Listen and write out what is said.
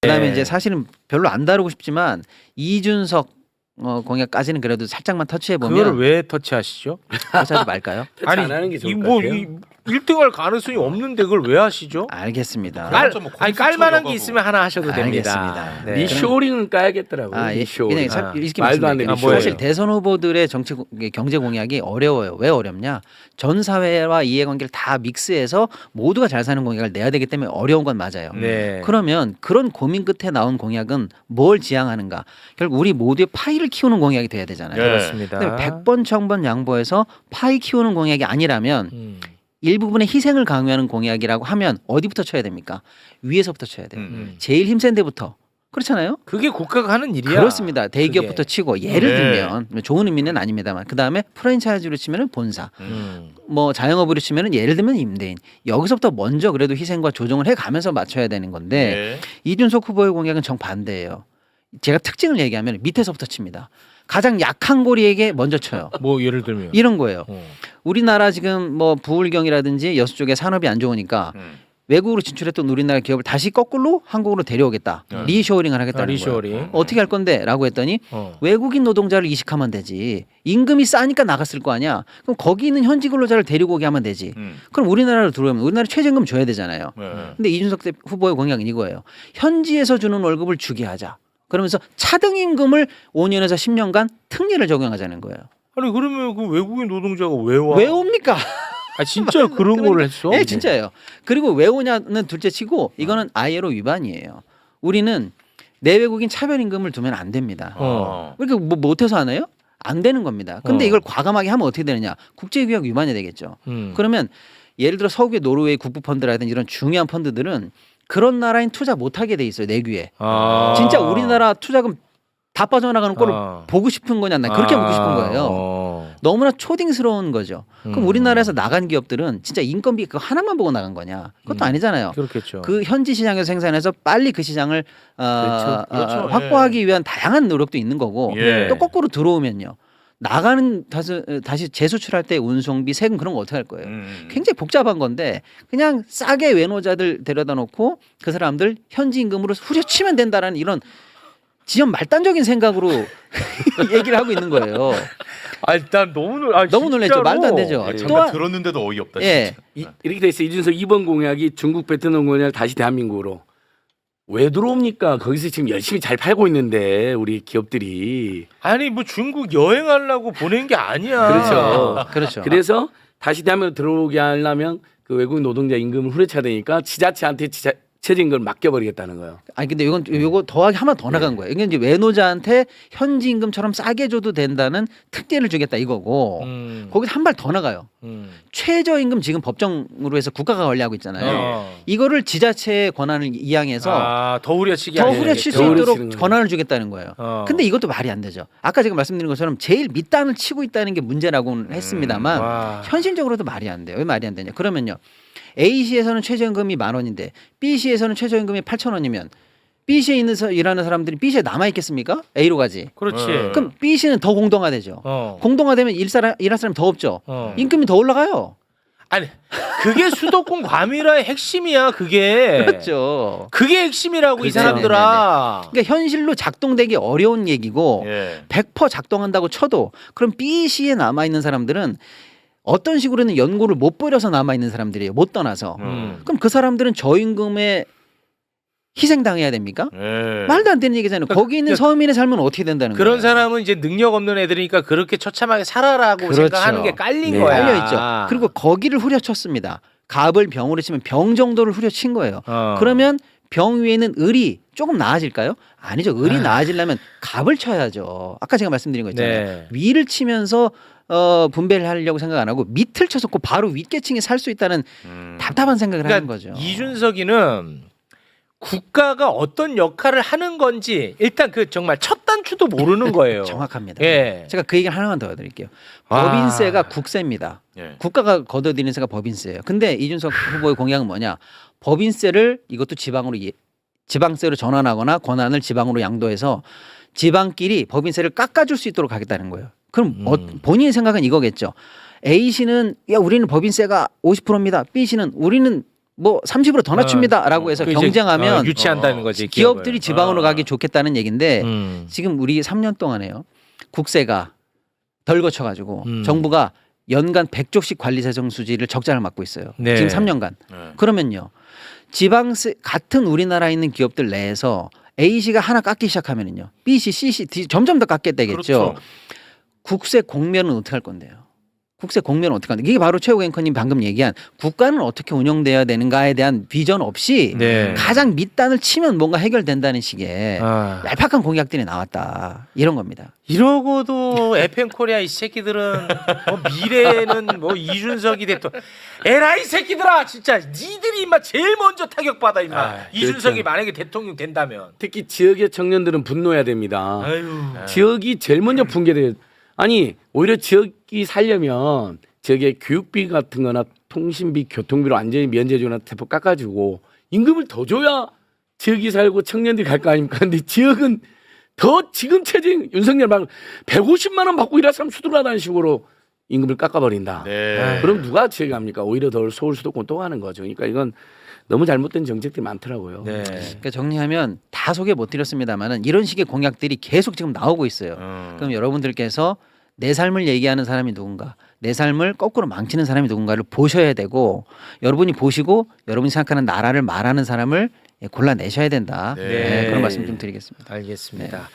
그다음에 이제 사실은 별로 안 다루고 싶지만 이준석 공약까지는 그래도 살짝만 터치해 보면 그거를 왜 터치하시죠? 터치하지 말까요? 아니 안 하는 게 좋을 것 뭐 같아요. 1등할 가능성이 없는데 그걸 왜 하시죠? 알겠습니다. 아니 깔만한 게 있으면 하나 하셔도 됩니다. 알겠습니다. 네. 리쇼링은 까야겠더라고. 그냥 아, 이렇게 말도 안 말씀드릴게요. 되는 뭐예요? 사실 대선 후보들의 경제 공약이 어려워요. 왜 어렵냐? 전 사회와 이해관계를 다 믹스해서 모두가 잘 사는 공약을 내야 되기 때문에 어려운 건 맞아요. 네. 그러면 그런 고민 끝에 나온 공약은 뭘 지향하는가? 결국 우리 모두의 파이를 키우는 공약이 돼야 되잖아요. 그렇습니다. 근데 100번 1000번 양보해서 파이 키우는 공약이 아니라면 음. 일부분의 희생을 강요하는 공약이라고 하면 어디부터 쳐야 됩니까? 위에서부터 쳐야 돼요. 제일 힘센 데부터. 그렇잖아요. 그게 국가가 하는 일이야. 그렇습니다. 대기업부터 그게. 치고 예를 네. 들면 좋은 의미는 아닙니다만 그 다음에 프랜차이즈로 치면은 본사, 뭐 자영업으로 치면은 예를 들면 임대인. 여기서부터 먼저 그래도 희생과 조정을 해가면서 맞춰야 되는 건데 이준석 후보의 공약은 정반대예요. 제가 특징을 얘기하면 밑에서부터 칩니다. 가장 약한 고리에게 먼저 쳐요. 뭐 예를 들면 이런 거예요. 어. 우리나라 지금 뭐 부울경이라든지 여수 쪽에 산업이 안 좋으니까 외국으로 진출했던 우리나라 기업을 다시 거꾸로 한국으로 데려오겠다. 리쇼어링을 하겠다는 거예요. 리쇼어링. 어떻게 할 건데? 라고 했더니 외국인 노동자를 이식하면 되지. 임금이 싸니까 나갔을 거 아니야. 그럼 거기 있는 현지 근로자를 데리고 오게 하면 되지. 그럼 우리나라로 들어오면 우리나라 최저임금 줘야 되잖아요. 근데 이준석 후보의 공약은 이거예요. 현지에서 주는 월급을 주게 하자. 그러면서 차등임금을 5년에서 10년간 특례를 적용하자는 거예요. 아니 그러면 그 외국인 노동자가 왜 와? 왜 옵니까? 아 진짜 그런 거를 했어? 네, 진짜예요. 그리고 왜 오냐는 둘째치고 이거는 ILO 위반이에요. 우리는 내외국인 차별임금을 두면 안 됩니다. 이렇게 뭐 못해서 하나요? 안 되는 겁니다. 근데 이걸 과감하게 하면 어떻게 되느냐? 국제규약 위반이 되겠죠. 그러면 예를 들어 서구의 노르웨이 국부펀드라든지 이런 중요한 펀드들은 그런 나라인 투자 못하게 돼 있어요. 내규에. 진짜 우리나라 투자금 다 빠져나가는 꼴을 보고 싶은 거냐? 난 그렇게 묻고 싶은 거예요. 너무나 초딩스러운 거죠. 그럼 우리나라에서 나간 기업들은 진짜 인건비 그거 하나만 보고 나간 거냐? 그것도 아니잖아요. 그렇겠죠. 그 현지 시장에서 생산해서 빨리 그 시장을 그렇죠. 확보하기 위한 다양한 노력도 있는 거고 예. 또 거꾸로 들어오면요. 나가는 다시 재수출할 때 운송비 세금 그런 거 어떻게 할 거예요? 굉장히 복잡한 건데 그냥 싸게 외노자들 데려다 놓고 그 사람들 현지 임금으로 후려치면 된다라는 이런 지연 말단적인 생각으로 얘기를 하고 있는 거예요. 아 일단 너무 놀랬죠. 말도 안 되죠. 잠깐 또한 들었는데도 어이없다. 예. 진짜. 이렇게 돼 있어. 이준석 이번 공약이 중국 베트남 공약을 다시 대한민국으로 왜 들어옵니까? 거기서 지금 열심히 잘 팔고 있는데 우리 기업들이. 아니 뭐 중국 여행하려고 보낸 게 아니야. 그렇죠. 그렇죠. 그래서 다시 대한민국 들어오게 하려면 그 외국인 노동자 임금을 후려쳐야 되니까 지자체한테 최저임금을 맡겨버리겠다는 거예요. 아니 근데 이건 요거 더하기 하나 더 나간 거예요. 이게 이제 외노자한테 현지 임금처럼 싸게 줘도 된다는 특례를 주겠다 이거고 거기서 한 발 더 나가요. 최저임금 지금 법정으로 해서 국가가 관리하고 있잖아요. 이거를 지자체의 권한을 이양해서 더 후려치기 더 아니에요. 후려칠 수 더 있도록 후려치는 거예요. 권한을 주겠다는 거예요. 근데 이것도 말이 안 되죠. 아까 제가 말씀드린 것처럼 제일 밑단을 치고 있다는 게 문제라고는 했습니다만 와. 현실적으로도 말이 안 돼요. 왜 말이 안 되냐? 그러면요. A시에서는 최저임금이 10,000원인데 B시에서는 최저임금이 8,000원이면 B시에 일하는 사람들이 B시에 남아 있겠습니까? A로 가지. 그렇지. 그럼 B시는 더 공동화되죠. 공동화되면 일할 사람이 더 없죠. 임금이 더 올라가요. 아니 그게 수도권 과밀화의 핵심이야. 그게. 그렇죠. 그게 핵심이라고 이 그렇죠. 사람들아. 그러니까 현실로 작동되기 어려운 얘기고 예. 100% 작동한다고 쳐도 그럼 B시에 남아 있는 사람들은 어떤 식으로는 연고를 못 버려서 남아 있는 사람들이에요. 못 떠나서. 그럼 그 사람들은 저임금에 희생당해야 됩니까? 예. 말도 안 되는 얘기잖아요. 거기 있는 서민의 삶은 어떻게 된다는 거예요? 그런 사람은 이제 능력 없는 애들이니까 그렇게 처참하게 살아라고 그렇죠. 생각하는 게 깔린 네. 거야. 깔려 있죠. 그리고 거기를 후려쳤습니다. 갑을 병으로 치면 병 정도를 후려친 거예요. 그러면 병 위에는 을이 조금 나아질까요? 아니죠. 을이 나아지려면 갑을 쳐야죠. 아까 제가 말씀드린 거 있잖아요. 네. 위를 치면서 분배를 하려고 생각 안 하고 밑을 쳐서 바로 윗계층이 살 수 있다는 답답한 생각을 하는 그러니까 거죠. 이준석이는 국가가 어떤 역할을 하는 건지 일단 그 정말 첫 단추도 모르는 거예요. 정확합니다. 예. 제가 그 얘기를 하나만 더 해드릴게요. 아. 법인세가 국세입니다. 예. 국가가 걷어들이는 세가 법인세예요. 근데 이준석 후보의 공약은 뭐냐? 법인세를 이것도 지방세로 전환하거나 권한을 지방으로 양도해서 지방끼리 법인세를 깎아줄 수 있도록 하겠다는 거예요. 그럼 본인의 생각은 이거겠죠. A시는 야 우리는 법인세가 50%입니다. B시는 우리는 뭐 30으로 더 낮춥니다라고 해서 그 이제, 경쟁하면 유치한다는 거지. 기업들이 기업을. 지방으로 가기 좋겠다는 얘기인데 지금 우리 3년 동안에요. 국세가 덜 거쳐가지고 정부가 연간 100조씩 관리재정 수지를 적자를 맞고 있어요. 네. 지금 3년간. 그러면요. 지방세 같은 우리나라에 있는 기업들 내에서 A시가 하나 깎기 시작하면은요. B시, C시 점점 더 깎게 되겠죠. 그렇죠. 국세 공면은 어떻게 할 건데요? 국세 공면은 어떻게 하는데 이게 바로 최욱 앵커님 방금 얘기한 국가는 어떻게 운영돼야 되는가에 대한 비전 없이 네. 가장 밑단을 치면 뭔가 해결된다는 식의 아. 얄팍한 공약들이 나왔다. 이런 겁니다. 이러고도 FM 코리아 이 새끼들은 미래에는 뭐 이준석이 대통령 에라 이 새끼들아 진짜 니들이 임마 제일 먼저 타격받아 임마 이준석이 그렇죠. 만약에 대통령 된다면 특히 지역의 청년들은 분노해야 됩니다. 아유 지역이 제일 먼저 붕괴돼요. 아니 오히려 지역이 살려면 지역의 교육비 같은 거나 통신비, 교통비로 완전히 면제주나 대폭 깎아주고 임금을 더 줘야 지역이 살고 청년들이 갈 거 아닙니까? 근데 지역은 더 지금 체제 윤석열 말 150만 원 받고 일할 사람 수두라다는 식으로 임금을 깎아버린다. 네. 그럼 누가 지역에 합니까? 오히려 더 서울 수도권 또 하는 거죠. 그러니까 이건 너무 잘못된 정책들이 많더라고요. 네. 그러니까 정리하면 다 소개 못 드렸습니다만은 이런 식의 공약들이 계속 지금 나오고 있어요. 그럼 여러분들께서 내 삶을 얘기하는 사람이 누군가, 내 삶을 거꾸로 망치는 사람이 누군가를 보셔야 되고 여러분이 보시고 여러분이 생각하는 나라를 말하는 사람을 골라내셔야 된다. 네. 그런 말씀 좀 드리겠습니다. 알겠습니다.